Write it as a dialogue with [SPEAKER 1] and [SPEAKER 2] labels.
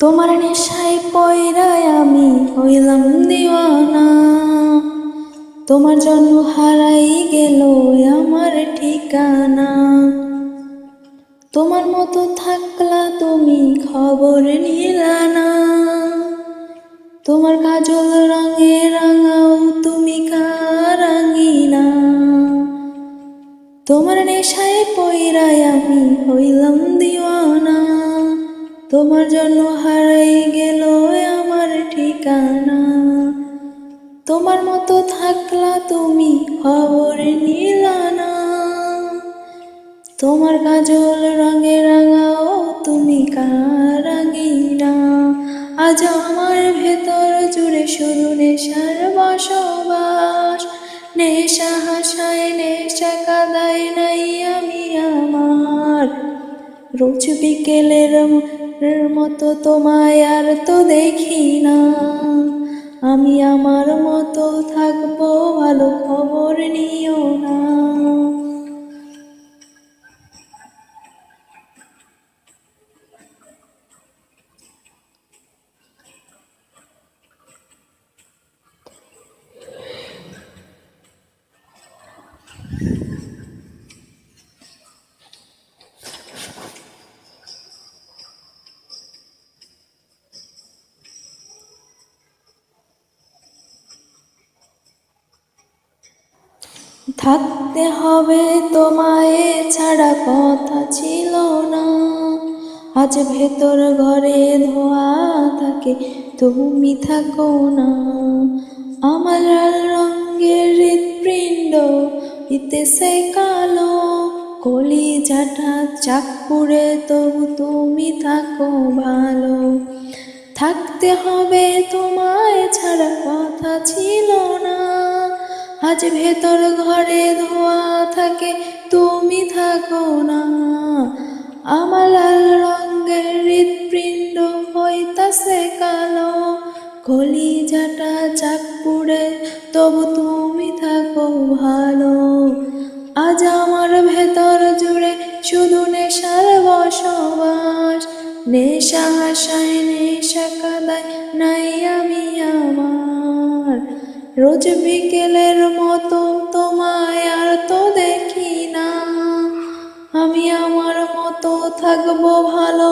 [SPEAKER 1] তোমার নেশায় পয়রায় আমি হইলাম দিওয়ানা। তোমার জন্য হারাই গেল আমার ঠিকানা। তোমার মতো থাকলা তুমি খবর নিলা না। তোমার কাজল রঙে রাঙাও তুমি কারাঙিনা। তোমার নেশায় পয়রায় আমি হইলাম দিওয়ানা। তোমার জন্য হারাই গেল আমার ঠিকানা। তোমার মতো থাকলা তুমি খবর নিলা না। তোমার কাজল রঙে রাঙাও তুমি কারাঙিনা। আজ আমার ভেতর জুড়ে শুধু নেশার বসবাস। নেশা হাসায় নেশা কাদায় নাই আমি আমার। রোজ বিকেলের মতো তোমায় আর তো দেখি না। আমি আমার মতো থাকবো, ভালো খবর নিও না। থাকতে হবে তোমায় ছাড়া কথা ছিল না। আজ ভেতর ঘরে ধোয়া থাকে তুমি থাকো না। আমার লাল রঙের হৃৎপিণ্ড হইতেছে কালো। কলিজাটা চাক পুড়ে তবু তুমি থাকো ভালো। থাকতে হবে তোমায় ছাড়া কথা ছিল না। আজ ভেতর ঘরে ধোয়া থাকে তুমি থাকো না। আমার লাল রঙের হৃৎপিণ্ড হইতাছে কালো। কলিজাটা চাক পুড়ে তবু তুমি থাকো ভালো। আজ আমার ভেতর জুড়ে শুধু নেশার বসবাস। নেশা হাসায় নেশা কাদায় নাই আমি আমার। রোজ বিকেলের মতো তোমায় আর তো দেখি না। আমি আমার মতো থাকবো ভালো,